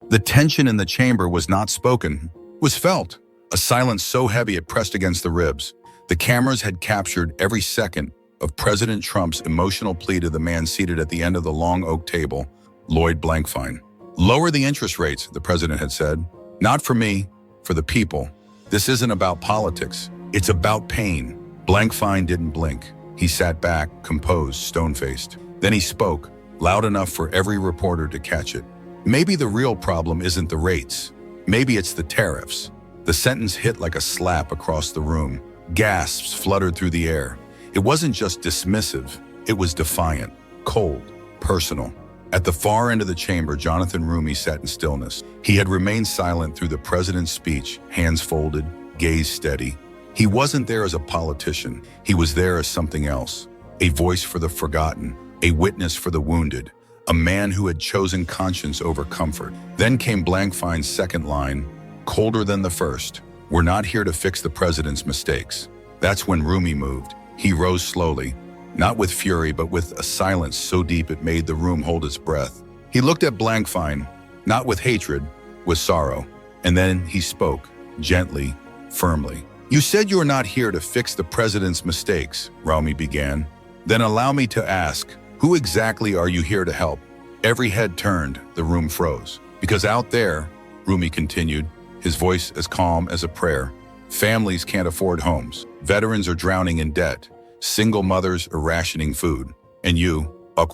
The tension in the chamber was not spoken, was felt. A silence so heavy it pressed against the ribs. The cameras had captured every second of President Trump's emotional plea to the man seated at the end of the long oak table, Lloyd Blankfein. "Lower the interest rates," the president had said. "Not for me, for the people. This isn't about politics. It's about pain." Blankfein didn't blink. He sat back, composed, stone-faced. Then he spoke, loud enough for every reporter to catch it. "Maybe the real problem isn't the rates. Maybe it's the tariffs." The sentence hit like a slap across the room. Gasps fluttered through the air. It wasn't just dismissive, it was defiant, cold, personal. At the far end of the chamber, Jonathan Roumie sat in stillness. He had remained silent through the president's speech, hands folded, gaze steady. He wasn't there as a politician. He was there as something else. A voice for the forgotten, a witness for the wounded, a man who had chosen conscience over comfort. Then came Blankfein's second line, colder than the first. "We're not here to fix the president's mistakes." That's when Roumie moved. He rose slowly, not with fury, but with a silence so deep it made the room hold its breath. He looked at Blankfein, not with hatred, with sorrow. And then he spoke, gently, firmly. "You said you are not here to fix the president's mistakes," Roumie began. "Then allow me to ask, who exactly are you here to help?" Every head turned, the room froze. "Because out there," Roumie continued, his voice as calm as a prayer, "families can't afford homes. Veterans are drowning in debt. Single mothers are rationing food. And you, with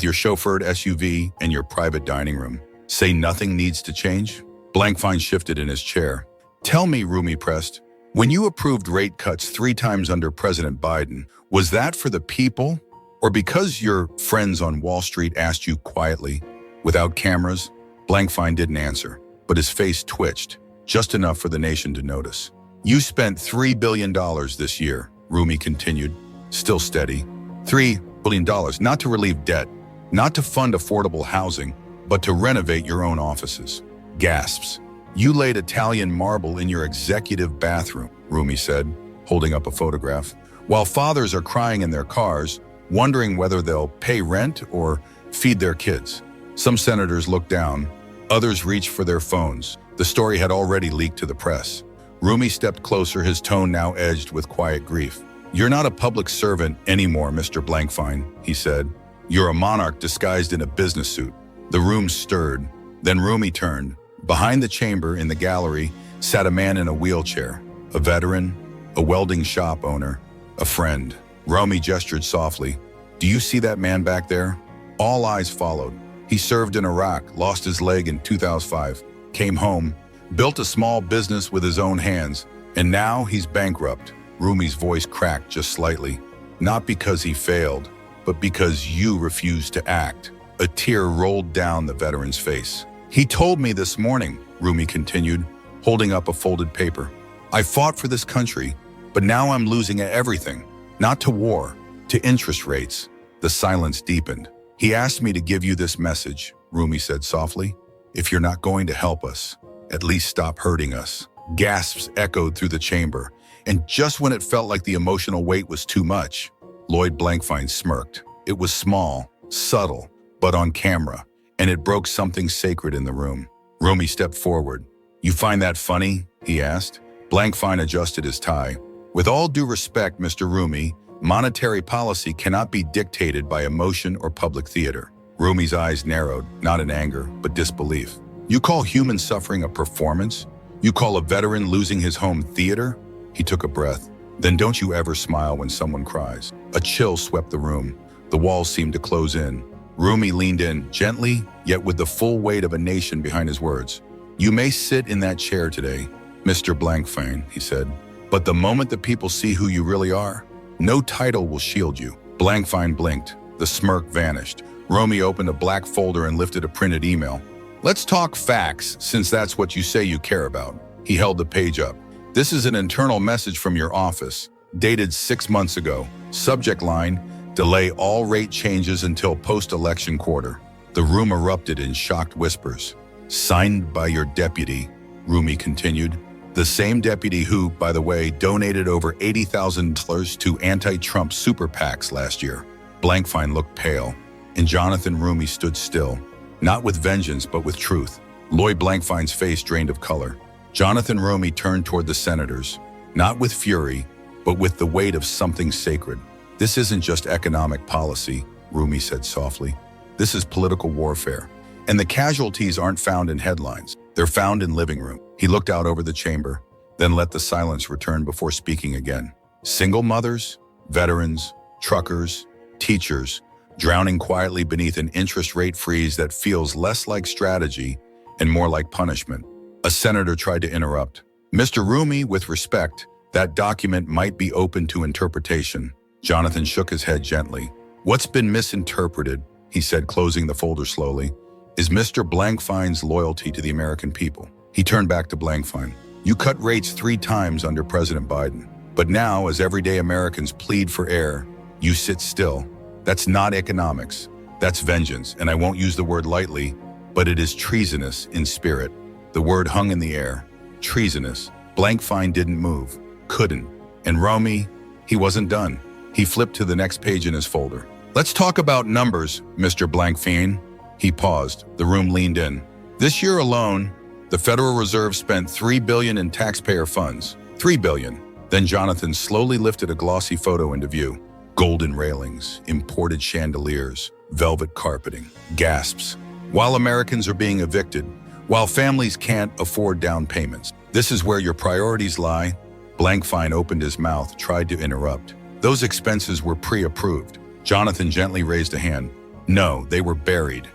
your chauffeured SUV and your private dining room, say nothing needs to change?" Blankfein shifted in his chair. "Tell me," Roumie pressed, "when you approved rate cuts 3 times under President Biden, was that for the people or because your friends on Wall Street asked you quietly, without cameras?" Blankfein didn't answer, but his face twitched, just enough for the nation to notice. "You spent $3 billion this year," Roumie continued, still steady. $3 billion, not to relieve debt, not to fund affordable housing, but to renovate your own offices. Gasps. "You laid Italian marble in your executive bathroom," Roumie said, holding up a photograph. "While fathers are crying in their cars, wondering whether they'll pay rent or feed their kids." Some senators looked down, others reached for their phones. The story had already leaked to the press. Roumie stepped closer, his tone now edged with quiet grief. "You're not a public servant anymore, Mr. Blankfein," he said. "You're a monarch disguised in a business suit." The room stirred. Then Roumie turned. Behind the chamber, in the gallery, sat a man in a wheelchair. A veteran, a welding shop owner, a friend. Roumie gestured softly. "Do you see that man back there?" All eyes followed. He served in Iraq, lost his leg in 2005, came home, built a small business with his own hands, and now he's bankrupt. Roumie's voice cracked just slightly. "Not because he failed, but because you refused to act." A tear rolled down the veteran's face. "He told me this morning," Roumie continued, holding up a folded paper. "I fought for this country, but now I'm losing everything. Not to war, to interest rates." The silence deepened. "He asked me to give you this message," Roumie said softly. "If you're not going to help us, at least stop hurting us." Gasps echoed through the chamber, and just when it felt like the emotional weight was too much, Lloyd Blankfein smirked. It was small, subtle, but on camera, and it broke something sacred in the room. Roumie stepped forward. "You find that funny?" he asked. Blankfein adjusted his tie. "With all due respect, Mr. Roumie, monetary policy cannot be dictated by emotion or public theater." Roumie's eyes narrowed, not in anger, but disbelief. "You call human suffering a performance? You call a veteran losing his home theater?" He took a breath. "Then don't you ever smile when someone cries." A chill swept the room. The walls seemed to close in. Roumie leaned in, gently, yet with the full weight of a nation behind his words. "You may sit in that chair today, Mr. Blankfein," he said, "but the moment the people see who you really are, no title will shield you." Blankfein blinked. The smirk vanished. Roumie opened a black folder and lifted a printed email. "Let's talk facts, since that's what you say you care about." He held the page up. "This is an internal message from your office, dated 6 months ago. Subject line, delay all rate changes until post-election quarter." The room erupted in shocked whispers. "Signed by your deputy," Roumie continued. "The same deputy who, by the way, donated over $80,000 to anti-Trump super PACs last year." Blankfein looked pale, and Jonathan Roumie stood still. Not with vengeance, but with truth. Lloyd Blankfein's face drained of color. Jonathan Roumie turned toward the senators, not with fury, but with the weight of something sacred. This isn't just economic policy, Roumie said softly. This is political warfare. And the casualties aren't found in headlines. They're found in living room. He looked out over the chamber, then let the silence return before speaking again. Single mothers, veterans, truckers, teachers, drowning quietly beneath an interest rate freeze that feels less like strategy and more like punishment. A senator tried to interrupt. Mr. Roumie, with respect, that document might be open to interpretation. Jonathan shook his head gently. What's been misinterpreted, he said, closing the folder slowly, is Mr. Blankfein's loyalty to the American people. He turned back to Blankfein. You cut rates 3 times under President Biden. But now, as everyday Americans plead for air, you sit still. That's not economics. That's vengeance, and I won't use the word lightly, but it is treasonous in spirit. The word hung in the air. Treasonous. Blankfein didn't move. Couldn't. And Roumie, he wasn't done. He flipped to the next page in his folder. Let's talk about numbers, Mr. Blankfein. He paused. The room leaned in. This year alone, the Federal Reserve spent $3 billion in taxpayer funds. $3 billion. Then Jonathan slowly lifted a glossy photo into view. Golden railings, imported chandeliers, velvet carpeting, gasps. While Americans are being evicted, while families can't afford down payments. This is where your priorities lie. Blankfein opened his mouth, tried to interrupt. Those expenses were pre-approved. Jonathan gently raised a hand. No, they were buried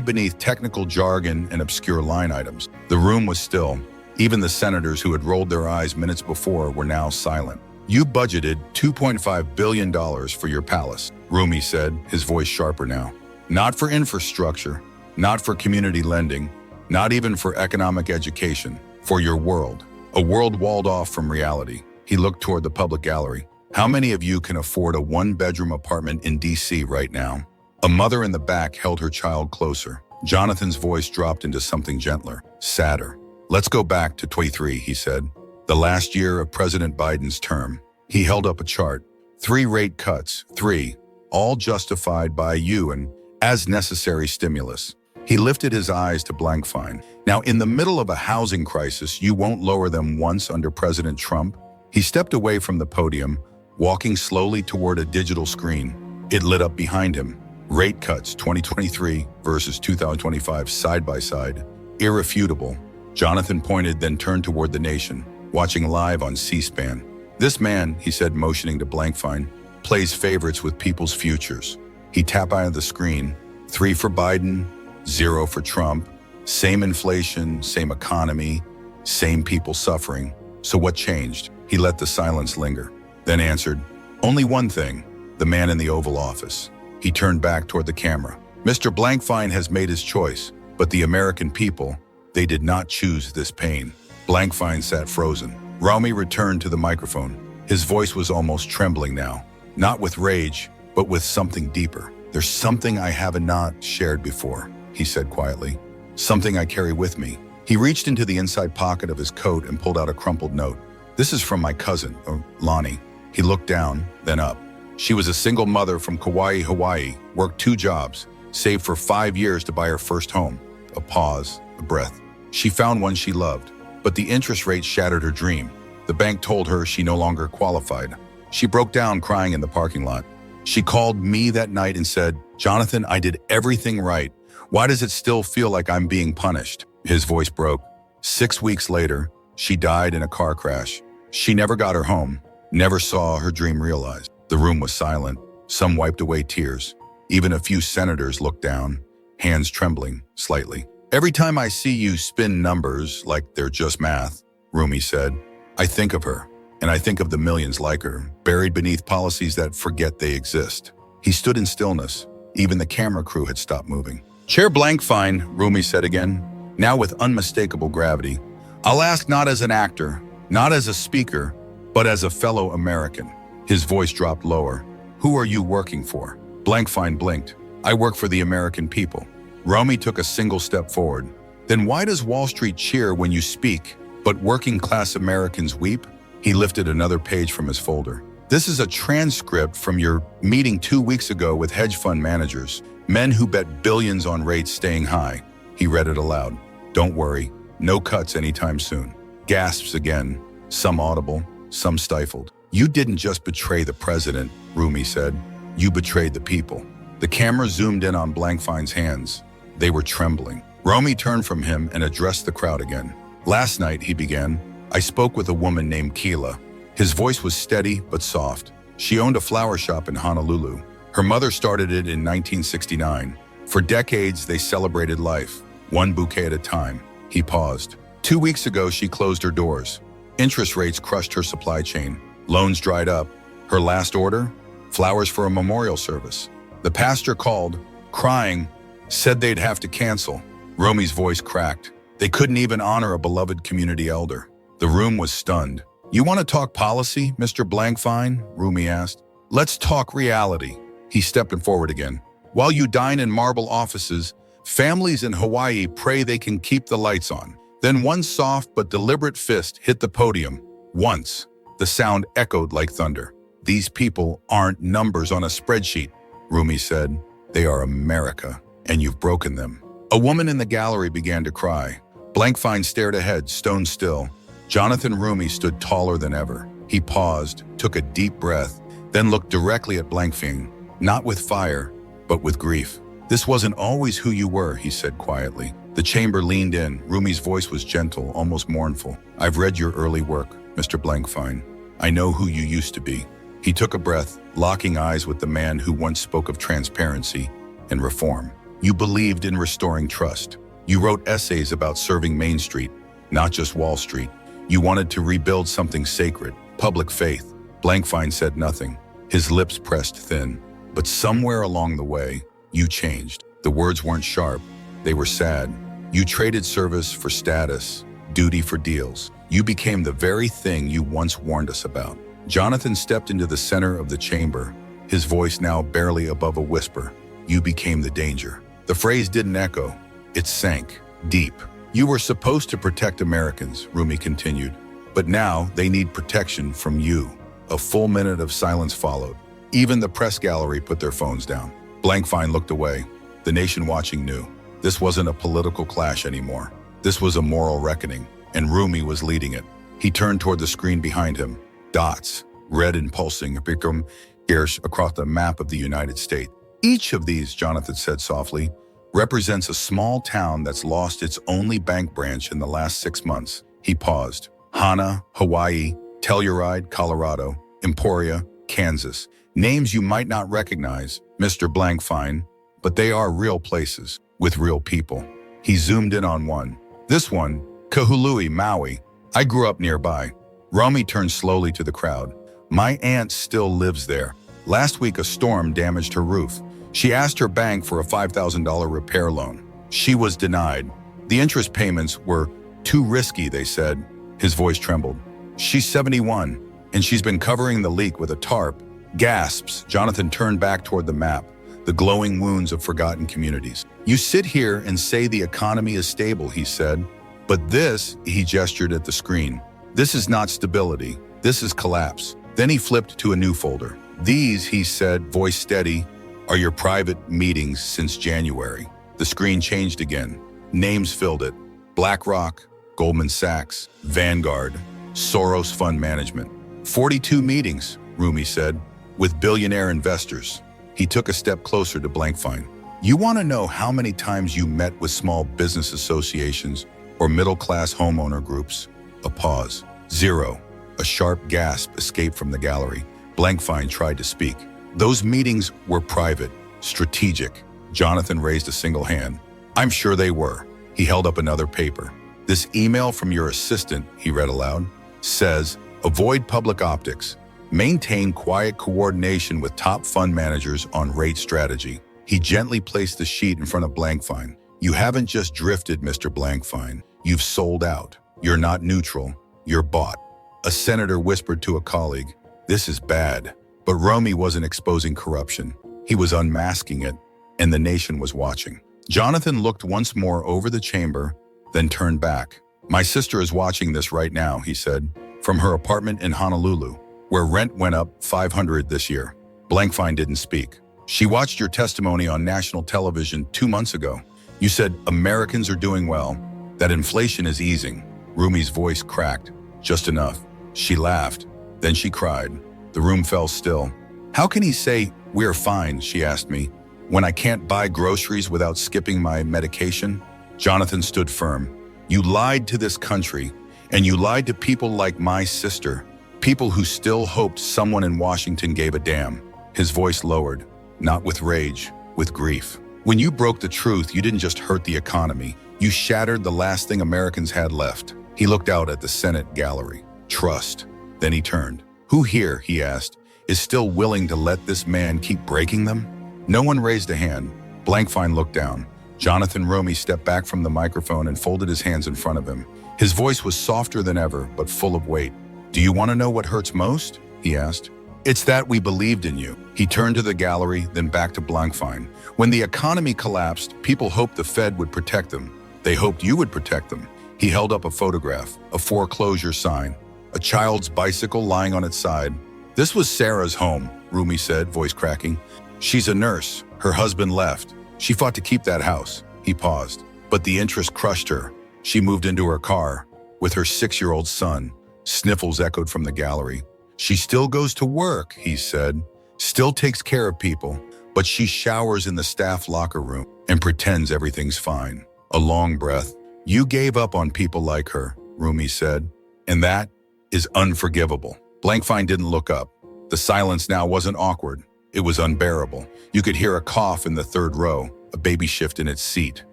beneath technical jargon and obscure line items. The room was still. Even the senators who had rolled their eyes minutes before were now silent. You budgeted $2.5 billion for your palace, Roumie said, his voice sharper now. Not for infrastructure, not for community lending, not even for economic education, for your world. A world walled off from reality. He looked toward the public gallery. How many of you can afford a 1-bedroom apartment in D.C. right now? A mother in the back held her child closer. Jonathan's voice dropped into something gentler, sadder. Let's go back to 23, he said. The last year of President Biden's term. He held up a chart. 3 rate cuts, 3, all justified by you and as necessary stimulus. He lifted his eyes to Blankfein. Now, in the middle of a housing crisis, you won't lower them once under President Trump. He stepped away from the podium, walking slowly toward a digital screen. It lit up behind him. Rate cuts 2023 versus 2025 side by side. Irrefutable. Jonathan pointed, then turned toward the nation, watching live on C-SPAN. This man, he said, motioning to Blankfein, plays favorites with people's futures. He tapped out of the screen. 3 for Biden, 0 for Trump. Same inflation, same economy, same people suffering. So what changed? He let the silence linger, then answered, only one thing, the man in the Oval Office. He turned back toward the camera. Mr. Blankfein has made his choice, but the American people, they did not choose this pain. Blankfein sat frozen. Roumie returned to the microphone. His voice was almost trembling now, not with rage, but with something deeper. There's something I have not shared before, he said quietly. Something I carry with me. He reached into the inside pocket of his coat and pulled out a crumpled note. This is from my cousin, Lonnie. He looked down, then up. She was a single mother from Kauai, Hawaii, worked 2 jobs, saved for 5 years to buy her first home. A pause, a breath. She found one she loved, but the interest rate shattered her dream. The bank told her she no longer qualified. She broke down crying in the parking lot. She called me that night and said, Jonathan, I did everything right. Why does it still feel like I'm being punished? His voice broke. 6 weeks later, she died in a car crash. She never got her home, never saw her dream realized. The room was silent. Some wiped away tears. Even a few senators looked down, hands trembling slightly. Every time I see you spin numbers like they're just math, Roumie said, I think of her, and I think of the millions like her, buried beneath policies that forget they exist. He stood in stillness. Even the camera crew had stopped moving. Chair Blankfein, Roumie said again, now with unmistakable gravity. I'll ask not as an actor, not as a speaker, but as a fellow American. His voice dropped lower. Who are you working for? Blankfein blinked. I work for the American people. Roumie took a single step forward. Then why does Wall Street cheer when you speak, but working-class Americans weep? He lifted another page from his folder. This is a transcript from your meeting 2 weeks ago with hedge fund managers. Men who bet billions on rates staying high. He read it aloud. Don't worry, no cuts anytime soon. Gasps again, some audible, some stifled. You didn't just betray the president, Roumie said. You betrayed the people. The camera zoomed in on Blankfein's hands. They were trembling. Roumie turned from him and addressed the crowd again. Last night, he began, I spoke with a woman named Keela. His voice was steady but soft. She owned a flower shop in Honolulu. Her mother started it in 1969. For decades, they celebrated life, one bouquet at a time. He paused. 2 weeks ago, she closed her doors. Interest rates crushed her supply chain. Loans dried up. Her last order? Flowers for a memorial service. The pastor called, crying, said they'd have to cancel. Roumie's voice cracked. They couldn't even honor a beloved community elder. The room was stunned. You want to talk policy, Mr. Blankfein? Roumie asked. Let's talk reality. He stepped forward again. While you dine in marble offices, families in Hawaii pray they can keep the lights on. Then one soft but deliberate fist hit the podium. Once. The sound echoed like thunder. These people aren't numbers on a spreadsheet, Roumie said. They are America, and you've broken them. A woman in the gallery began to cry. Blankfein stared ahead, stone still. Jonathan Roumie stood taller than ever. He paused, took a deep breath, then looked directly at Blankfein, not with fire, but with grief. This wasn't always who you were, he said quietly. The chamber leaned in. Roumie's voice was gentle, almost mournful. I've read your early work, Mr. Blankfein. I know who you used to be. He took a breath, locking eyes with the man who once spoke of transparency and reform. You believed in restoring trust. You wrote essays about serving Main Street, not just Wall Street. You wanted to rebuild something sacred, public faith. Blankfein said nothing. His lips pressed thin. But somewhere along the way, you changed. The words weren't sharp. They were sad. You traded service for status, duty for deals. You became the very thing you once warned us about. Jonathan stepped into the center of the chamber, his voice now barely above a whisper. You became the danger. The phrase didn't echo. It sank, deep. You were supposed to protect Americans, Roumie continued, but now they need protection from you. A full minute of silence followed. Even the press gallery put their phones down. Blankfein looked away. The nation watching knew. This wasn't a political clash anymore. This was a moral reckoning, and Roumie was leading it. He turned toward the screen behind him. Dots, red and pulsing, become across the map of the United States. Each of these, Jonathan said softly, represents a small town that's lost its only bank branch in the last 6 months. He paused. Hana, Hawaii, Telluride, Colorado, Emporia, Kansas. Names you might not recognize, Mr. Blankfein, but they are real places, with real people. He zoomed in on one. This one, Kahului, Maui. I grew up nearby. Roumie turned slowly to the crowd. My aunt still lives there. Last week, a storm damaged her roof. She asked her bank for a $5,000 repair loan. She was denied. The interest payments were too risky, they said. His voice trembled. She's 71, and she's been covering the leak with a tarp. Gasps. Jonathan turned back toward the map, the glowing wounds of forgotten communities. You sit here and say the economy is stable, he said. But this, he gestured at the screen. This is not stability. This is collapse. Then he flipped to a new folder. These, he said, voice steady, are your private meetings since January. The screen changed again. Names filled it. BlackRock, Goldman Sachs, Vanguard, Soros Fund Management. 42 meetings, Roumie said, with billionaire investors. He took a step closer to Blankfein. You want to know how many times you met with small business associations or middle-class homeowner groups? A pause. 0. A sharp gasp escaped from the gallery. Blankfein tried to speak. Those meetings were private, strategic. Jonathan raised a single hand. I'm sure they were. He held up another paper. This email from your assistant, he read aloud, says, avoid public optics. Maintain quiet coordination with top fund managers on rate strategy. He gently placed the sheet in front of Blankfein. You haven't just drifted, Mr. Blankfein. You've sold out. You're not neutral. You're bought. A senator whispered to a colleague, this is bad. But Roumie wasn't exposing corruption. He was unmasking it, and the nation was watching. Jonathan looked once more over the chamber, then turned back. My sister is watching this right now, he said, from her apartment in Honolulu, where rent went up $500 this year. Blankfein didn't speak. She watched your testimony on national television 2 months ago. You said Americans are doing well, that inflation is easing. Roumie's voice cracked, just enough. She laughed, then she cried. The room fell still. How can he say, "We're fine," she asked me, "when I can't buy groceries without skipping my medication?" Jonathan stood firm. You lied to this country, and you lied to people like my sister, people who still hoped someone in Washington gave a damn. His voice lowered, not with rage, with grief. When you broke the truth, you didn't just hurt the economy. You shattered the last thing Americans had left. He looked out at the Senate gallery. Trust. Then he turned. Who here, he asked, is still willing to let this man keep breaking them? No one raised a hand. Blankfein looked down. Jonathan Roumie stepped back from the microphone and folded his hands in front of him. His voice was softer than ever, but full of weight. Do you want to know what hurts most? He asked. It's that we believed in you. He turned to the gallery, then back to Blankfein. When the economy collapsed, people hoped the Fed would protect them. They hoped you would protect them. He held up a photograph, a foreclosure sign, a child's bicycle lying on its side. This was Sarah's home, Roumie said, voice cracking. She's a nurse. Her husband left. She fought to keep that house. He paused. But the interest crushed her. She moved into her car with her 6-year-old son. Sniffles echoed from the gallery. She still goes to work, he said, still takes care of people, but she showers in the staff locker room and pretends everything's fine. A long breath. You gave up on people like her, Roumie said, and that is unforgivable. Blankfein didn't look up. The silence now wasn't awkward. It was unbearable. You could hear a cough in the third row, a baby shift in its seat.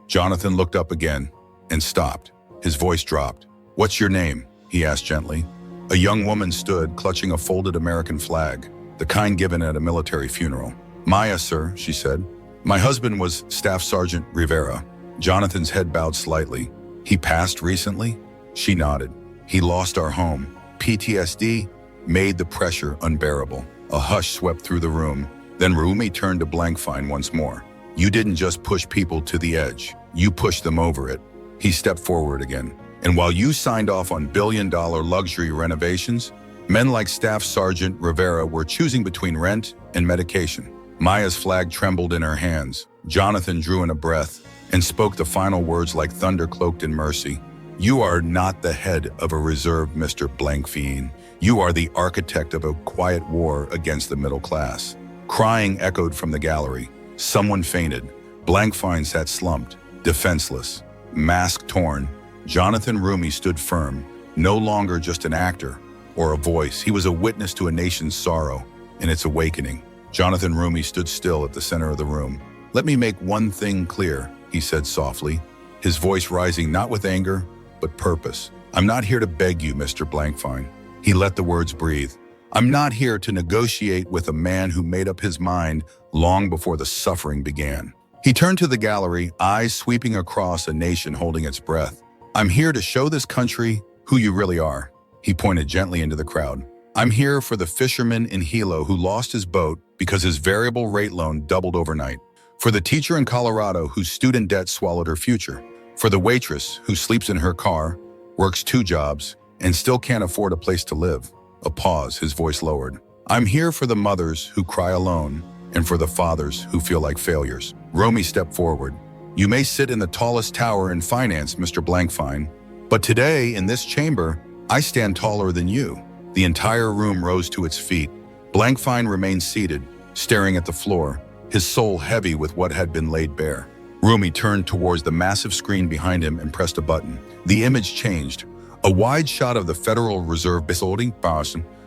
Jonathan looked up again and stopped. His voice dropped. What's your name? He asked gently. A young woman stood, clutching a folded American flag, the kind given at a military funeral. Maya, sir, she said. My husband was Staff Sergeant Rivera. Jonathan's head bowed slightly. He passed recently? She nodded. He lost our home. PTSD made the pressure unbearable. A hush swept through the room. Then Roumie turned to Blankfein once more. You didn't just push people to the edge. You pushed them over it. He stepped forward again. And while you signed off on billion-dollar luxury renovations, men like Staff Sergeant Rivera were choosing between rent and medication. Maya's flag trembled in her hands. Jonathan drew in a breath and spoke the final words like thunder cloaked in mercy. You are not the head of a reserve, Mr. Blankfein. You are the architect of a quiet war against the middle class. Crying echoed from the gallery. Someone fainted. Blankfein sat slumped, defenseless, mask torn. Jonathan Roumie stood firm, no longer just an actor or a voice. He was a witness to a nation's sorrow and its awakening. Jonathan Roumie stood still at the center of the room. Let me make one thing clear, he said softly, his voice rising not with anger, but purpose. I'm not here to beg you, Mr. Blankfein. He let the words breathe. I'm not here to negotiate with a man who made up his mind long before the suffering began. He turned to the gallery, eyes sweeping across a nation holding its breath. I'm here to show this country who you really are. He pointed gently into the crowd. I'm here for the fisherman in Hilo who lost his boat because his variable rate loan doubled overnight. For the teacher in Colorado whose student debt swallowed her future. For the waitress who sleeps in her car, works 2 jobs, and still can't afford a place to live. A pause, his voice lowered. I'm here for the mothers who cry alone and for the fathers who feel like failures. Roumie stepped forward. You may sit in the tallest tower in finance, Mr. Blankfein, but today in this chamber, I stand taller than you. The entire room rose to its feet. Blankfein remained seated, staring at the floor, his soul heavy with what had been laid bare. Roumie turned towards the massive screen behind him and pressed a button. The image changed. A wide shot of the Federal Reserve building,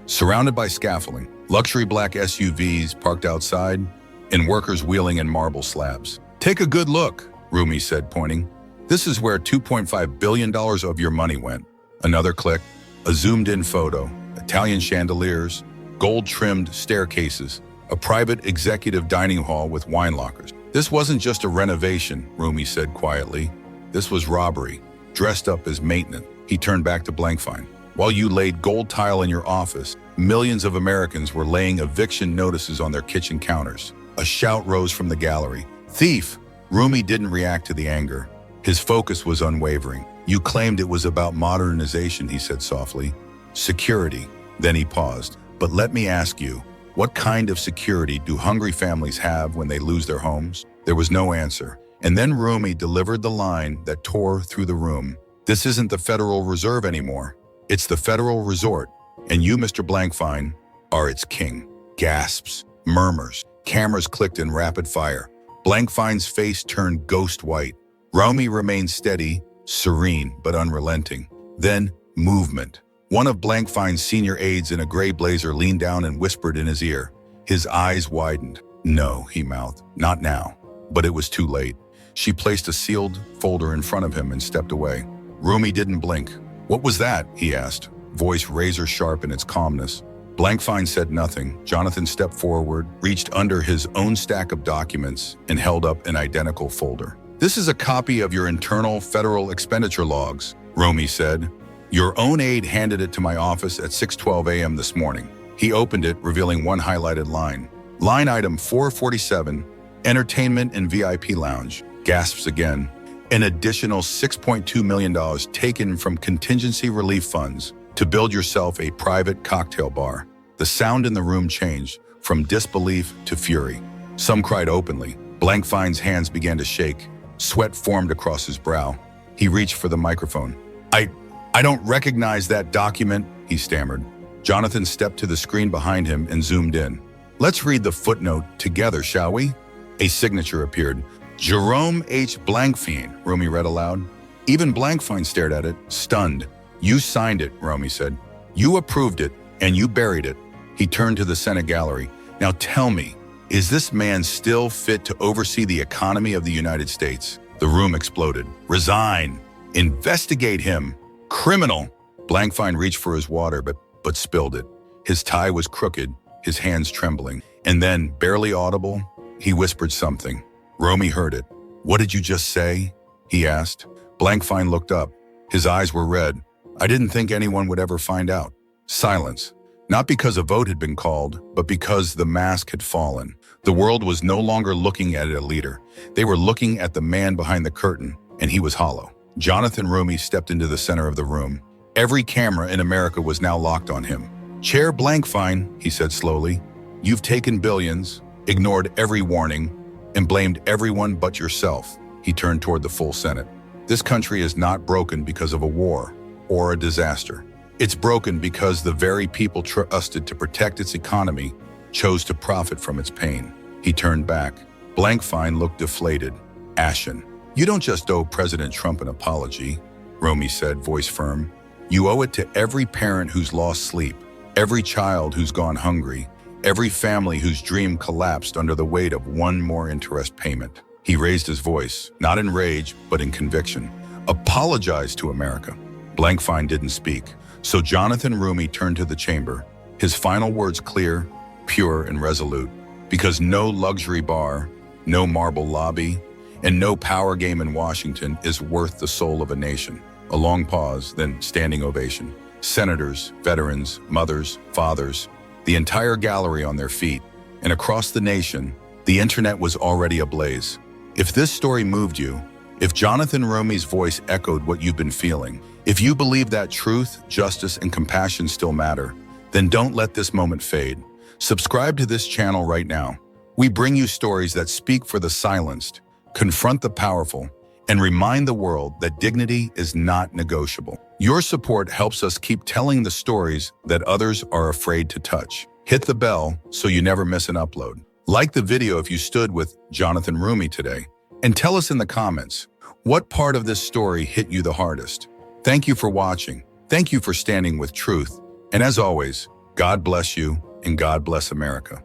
surrounded by scaffolding, luxury black SUVs parked outside, and workers wheeling in marble slabs. Take a good look, Roumie said, pointing. This is where $2.5 billion of your money went. Another click, a zoomed-in photo, Italian chandeliers, gold-trimmed staircases, a private executive dining hall with wine lockers. This wasn't just a renovation, Roumie said quietly. This was robbery, dressed up as maintenance. He turned back to Blankfein. While you laid gold tile in your office, millions of Americans were laying eviction notices on their kitchen counters. A shout rose from the gallery. Thief! Roumie didn't react to the anger. His focus was unwavering. You claimed it was about modernization, he said softly. Security. Then he paused. But let me ask you, What kind of security do hungry families have when they lose their homes? There was no answer. And then Roumie delivered the line that tore through the room. This isn't the Federal Reserve anymore. It's the Federal Resort. And you, Mr. Blankfein, are its king. Gasps, murmurs, cameras clicked in rapid fire. Blankfein's face turned ghost white. Roumie remained steady, serene, but unrelenting. Then, movement. One of Blankfein's senior aides in a gray blazer leaned down and whispered in his ear. His eyes widened. No, he mouthed, not now. But it was too late. She placed a sealed folder in front of him and stepped away. Roumie didn't blink. What was that? He asked, voice razor sharp in its calmness. Blankfein said nothing. Jonathan stepped forward, reached under his own stack of documents, and held up an identical folder. This is a copy of your internal federal expenditure logs, Roumie said. Your own aide handed it to my office at 6:12 a.m. this morning. He opened it, revealing one highlighted line. Line item 447, entertainment and VIP lounge. Gasps again. An additional $6.2 million taken from contingency relief funds to build yourself a private cocktail bar. The sound in the room changed, from disbelief to fury. Some cried openly. Blankfein's hands began to shake. Sweat formed across his brow. He reached for the microphone. I don't recognize that document, he stammered. Jonathan stepped to the screen behind him and zoomed in. Let's read the footnote together, shall we? A signature appeared. Jerome H. Blankfein, Roumie read aloud. Even Blankfein stared at it, stunned. You signed it, Roumie said. You approved it, and you buried it. He turned to the Senate gallery. Now tell me, is this man still fit to oversee the economy of the United States? The room exploded. Resign. Investigate him. Criminal. Blankfein reached for his water, but spilled it. His tie was crooked, his hands trembling. And then, barely audible, he whispered something. Roumie heard it. What did you just say? He asked. Blankfein looked up. His eyes were red. I didn't think anyone would ever find out. Silence. Not because a vote had been called, but because the mask had fallen. The world was no longer looking at a leader. They were looking at the man behind the curtain, and he was hollow. Jonathan Roumie stepped into the center of the room. Every camera in America was now locked on him. Chair Blankfein, he said slowly, you've taken billions, ignored every warning, and blamed everyone but yourself. He turned toward the full Senate. This country is not broken because of a war or a disaster. It's broken because the very people trusted to protect its economy chose to profit from its pain. He turned back. Blankfein looked deflated, ashen. You don't just owe President Trump an apology, Roumie said, voice firm. You owe it to every parent who's lost sleep, every child who's gone hungry, every family whose dream collapsed under the weight of one more interest payment. He raised his voice, not in rage, but in conviction. Apologize to America. Blankfein didn't speak, so Jonathan Roumie turned to the chamber, his final words clear, pure, and resolute. Because no luxury bar, no marble lobby, and no power game in Washington is worth the soul of a nation. A long pause, then standing ovation. Senators, veterans, mothers, fathers, the entire gallery on their feet. And across the nation, the internet was already ablaze. If this story moved you, if Jonathan Roumie's voice echoed what you've been feeling, if you believe that truth, justice, and compassion still matter, then don't let this moment fade. Subscribe to this channel right now. We bring you stories that speak for the silenced, confront the powerful, and remind the world that dignity is not negotiable. Your support helps us keep telling the stories that others are afraid to touch. Hit the bell so you never miss an upload. Like the video if you stood with Jonathan Roumie today, and tell us in the comments, what part of this story hit you the hardest? Thank you for watching. Thank you for standing with truth. And as always, God bless you and God bless America.